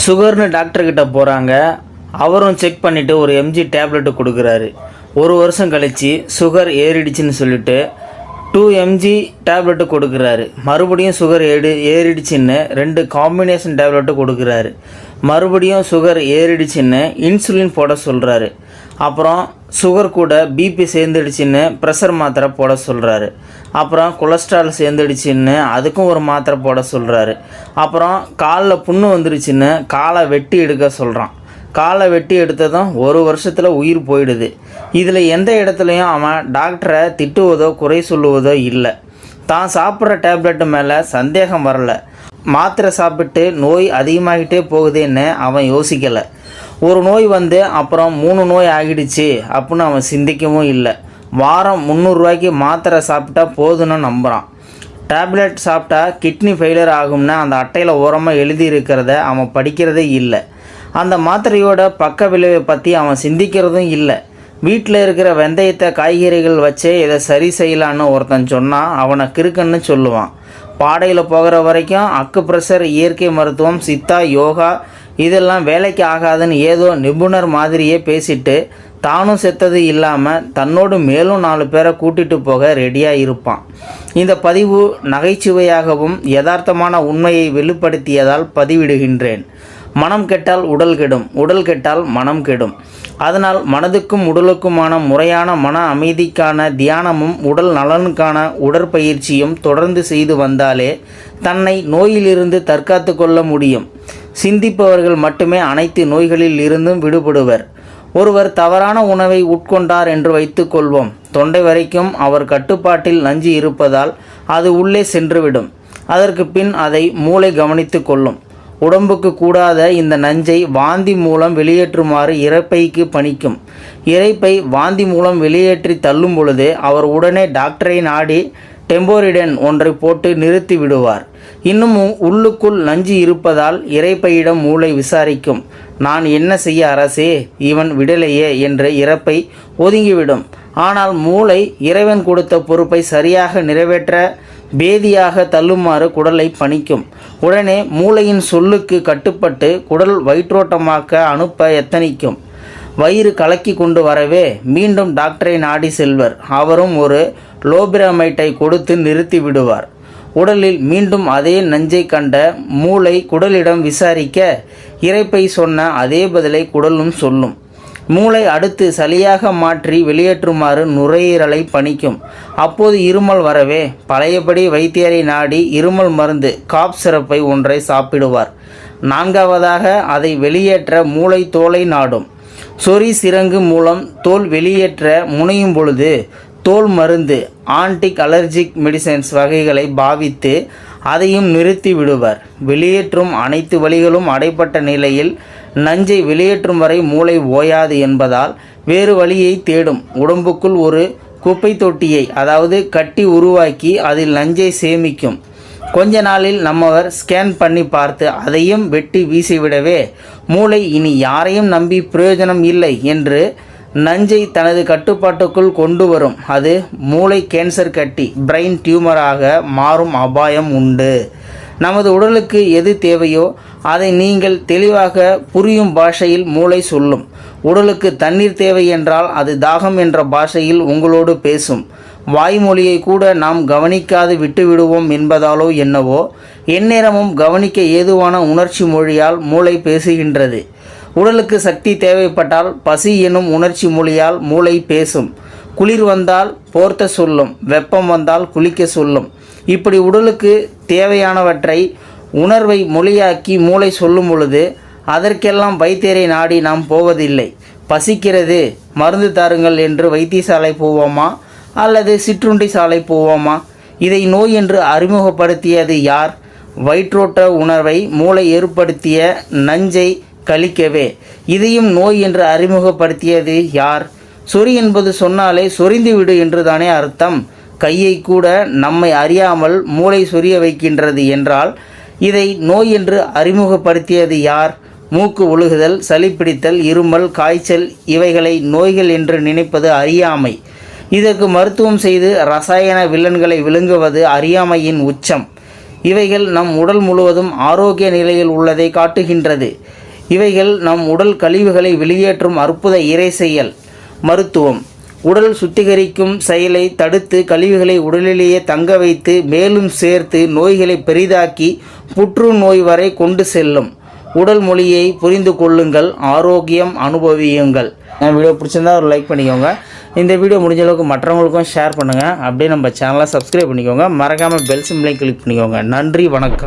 சுகர்னு டாக்டர்கிட்ட போகிறாங்க. அவரும் செக் பண்ணிவிட்டு ஒரு எம்ஜி டேப்லெட்டு கொடுக்குறாரு. ஒரு வருஷம் கழித்து சுகர் ஏறிடுச்சுன்னு சொல்லிட்டு 2 எம்ஜி டேப்லெட்டு கொடுக்குறாரு. மறுபடியும் சுகர் ஏறிடுச்சின்னு 2 காம்பினேஷன் டேப்லெட்டு கொடுக்குறாரு. மறுபடியும் சுகர் ஏறிடுச்சின்னு இன்சுலின் போட சொல்கிறாரு. அப்புறம் சுகர் கூட பிபி சேர்ந்துடுச்சின்னு ப்ரெஷர் மாத்திரை போட சொல்கிறாரு. அப்புறம் கொலஸ்ட்ரால் சேர்ந்துடுச்சின்னு அதுக்கும் ஒரு மாத்திரை போட சொல்கிறாரு. அப்புறம் காலில் புண்ணு வந்துடுச்சின்னு காலை வெட்டி எடுக்க சொல்கிறான். காலை வெட்டி எடுத்ததும் 1 வருஷத்தில் உயிர் போயிடுது. இதில் எந்த இடத்துலையும் அவன் டாக்டரை திட்டுவதோ குறை சொல்லுவதோ இல்லை. தான் சாப்பிட்ற டேப்லெட்டு மேலே சந்தேகம் வரலை. மாத்திரை சாப்பிட்டு நோய் அதிகமாகிட்டே போகுதுன்னு அவன் யோசிக்கலை. ஒரு நோய் வந்து அப்புறம் 3 நோய் ஆகிடுச்சு அப்படின்னு அவன் சிந்திக்கவும் இல்லை. வாரம் 300 ரூபாய்க்கு மாத்திரை சாப்பிட்டா போதுன்னு நம்புகிறான். டேப்லெட் சாப்பிட்டா கிட்னி ஃபெயிலியர் ஆகும்னு அந்த அட்டையில் ஓரமாக எழுதி இருக்கிறத அவன் படிக்கிறதே இல்லை. அந்த மாத்திரையோட பக்க விளைவை பற்றி அவன் சிந்திக்கிறதும் இல்லை. வீட்டில் இருக்கிற வெந்தயத்தை காய்கறிகள் வச்சே இதை சரி செய்யலான்னு ஒருத்தன் சொன்னால் அவனை கிறுக்குன்னு சொல்லுவான். பாடையில் போகிற வரைக்கும் அக்குப்ரெஷர், இயற்கை மருத்துவம், சித்தா, யோகா இதெல்லாம் வேலைக்கு ஆகாதுன்னு ஏதோ நிபுணர் மாதிரியே பேசிட்டு தானும் செத்தது இல்லாமல் தன்னோடு மேலும் 4 பேரை கூட்டிகிட்டு போக ரெடியாக இருப்பான். இந்த பதிவு நகைச்சுவையாகவும் யதார்த்தமான உண்மையை வெளிப்படுத்தியதால் பதிவிடுகின்றேன். மனம் கெட்டால் உடல் கெடும், உடல் கெட்டால் மனம் கெடும். அதனால் மனதுக்கும் உடலுக்குமான முறையான மன அமைதிக்கான தியானமும் உடல் நலனுக்கான உடற்பயிற்சியும் தொடர்ந்து செய்து வந்தாலே தன்னை நோயிலிருந்து தற்காத்து கொள்ள முடியும். சிந்திப்பவர்கள் மட்டுமே அனைத்து நோய்களில் இருந்தும் விடுபடுவர். ஒருவர் தவறான உணவை உட்கொண்டார் என்று வைத்துக்கொள்வோம். தொண்டை வரைக்கும் அவர் கட்டுப்பாட்டில் நஞ்சு இருப்பதால் அது உள்ளே சென்றுவிடும். அதற்கு பின் அதை மூளை கவனித்து கொள்ளும். உடம்புக்கு கூடாத இந்த நஞ்சை வாந்தி மூலம் வெளியேற்றுமாறு இரைப்பைக்கு பணிக்கும். இரைப்பை வாந்தி மூலம் வெளியேற்றி தள்ளும் பொழுது அவர் உடனே டாக்டரை நாடி டெம்போரிடன் ஒன்றை போட்டு நிறுத்தி விடுவார். இன்னும் உள்ளுக்குள் நஞ்சு இருப்பதால் இரைப்பையிடம் மூளை விசாரிக்கும். நான் என்ன செய்ய அரசே, இவன் விடலையே என்று இரைப்பை ஒதுங்கிவிடும். ஆனால் மூளை இறைவன் கொடுத்த பொறுப்பை சரியாக நிறைவேற்ற பேதியாக தள்ளுமாறு குடலை பணிக்கும். உடனே மூளையின் சொல்லுக்கு கட்டுப்பட்டு குடல் வயிற்றோட்டமாக்க அனுப்ப எத்தனிக்கும். வயிறு கலக்கி கொண்டு வரவே மீண்டும் டாக்டரை நாடி செல்வர். அவரும் ஒரு லோபிராமைட்டை கொடுத்து நிறுத்தி விடுவார். உடலில் மீண்டும் அதே நஞ்சை கண்ட மூளை குடலிடம் விசாரிக்க இரைப்பை சொன்ன அதே பதிலை குடலும் சொல்லும். மூளை அடுத்து சளியாக மாற்றி வெளியேற்றுமாறு நுரையீரலை பணிக்கும். அப்போது இருமல் வரவே பழையபடி வைத்தியரை நாடி இருமல் மருந்து காப் சிரப்பை ஒன்றை சாப்பிடுவார். 4வதாக அதை வெளியேற்ற மூளை தோலை நாடும். சொறி சிரங்கு மூலம் தோல் வெளியேற்ற முனையும் பொழுது தோல் மருந்து ஆன்டிக் அலர்ஜிக் மெடிசன்ஸ் வகைகளை பாவித்து அதையும் நிறுத்தி விடுவர். வெளியேற்றும் அனைத்து வழிகளும் அடைப்பட்ட நிலையில் நஞ்சை வெளியேற்றும் வரை மூளை ஓயாது என்பதால் வேறு வழியை தேடும். உடம்புக்குள் ஒரு குப்பை தொட்டியை அதாவது கட்டி உருவாக்கி அதில் நஞ்சை சேமிக்கும். கொஞ்ச நாளில் நம்மவர் ஸ்கேன் பண்ணி பார்த்து அதையும் வெட்டி வீசிவிடவே மூளை இனி யாரையும் நம்பி பிரயோஜனம் இல்லை என்று நஞ்சை தனது கட்டுப்பாட்டுக்குள் கொண்டு வரும். அது மூளை கேன்சர் கட்டி பிரெயின் டியூமராக மாறும் அபாயம் உண்டு. நமது உடலுக்கு எது தேவையோ அதை நீங்கள் தெளிவாக புரியும் பாஷையில் மூளை சொல்லும். உடலுக்கு தண்ணீர் தேவை என்றால் அது தாகம் என்ற பாஷையில் உங்களோடு பேசும். வாய்மொழியை கூட நாம் கவனிக்காது விட்டுவிடுவோம் என்பதாலோ என்னவோ எந்நேரமும் கவனிக்க ஏதுவான உணர்ச்சி மொழியால் மூளை பேசுகின்றது. உடலுக்கு சக்தி தேவைப்பட்டால் பசி எனும் உணர்ச்சி மொழியால் மூளை பேசும். குளிர் வந்தால் போர்த்த சொல்லும், வெப்பம் வந்தால் குளிக்க சொல்லும். இப்படி உடலுக்கு தேவையானவற்றை உணர்வை மொழியாக்கி மூளை சொல்லும் பொழுது அதற்கெல்லாம் வைத்தியரை நாடி நாம் போவதில்லை. பசிக்கிறது மருந்து தாருங்கள் என்று வைத்தியசாலை போவோமா அல்லது சிற்றுண்டி சாலை போவோமா? இதை நோய் என்று அறிமுகப்படுத்தியது யார்? வயிற்றோட்ட உணர்வை மூளை ஏற்படுத்திய நஞ்சை கழிக்கவே இதையும் நோய் என்று அறிமுகப்படுத்தியது யார்? சொறி என்பது சொன்னாலே சொரிந்து விடு என்று தானே அர்த்தம். கையை கூட நம்மை அறியாமல் மூளை சொரிய வைக்கின்றது என்றால் இதை நோய் என்று அறிமுகப்படுத்தியது யார்? மூக்கு ஒழுகுதல், சளி பிடித்தல், இருமல், காய்ச்சல் இவைகளை நோய்கள் என்று நினைப்பது அறியாமை. இதற்கு மருத்துவம் செய்து ரசாயன வில்லன்களை விழுங்குவது அறியாமையின் உச்சம். இவைகள் நம் உடல் முழுவதும் ஆரோக்கிய நிலையில் உள்ளதை காட்டுகின்றது. இவைகள் நம் உடல் கழிவுகளை வெளியேற்றும் அற்புத இறை செயல். மருத்துவம். உடல் சுத்திகரிக்கும் செயலை தடுத்து கழிவுகளை உடலிலேயே தங்க வைத்து மேலும் சேர்த்து நோய்களை பெரிதாக்கி புற்றுநோய் வரை கொண்டு செல்லும். உடல் மொழியை புரிந்து கொள்ளுங்கள், ஆரோக்கியம் அனுபவியுங்கள். என் வீடியோ பிடிச்சிருந்தா ஒரு லைக் பண்ணிக்கோங்க. இந்த வீடியோ முடிஞ்ச அளவுக்கு மற்றவங்களுக்கும் ஷேர் பண்ணுங்கள். அப்படியே நம்ம சேனலை சப்ஸ்கிரைப் பண்ணிக்கோங்க. மறக்காமல் பெல் சிம்பலையும் கிளிக் பண்ணிக்கோங்க. நன்றி, வணக்கம்.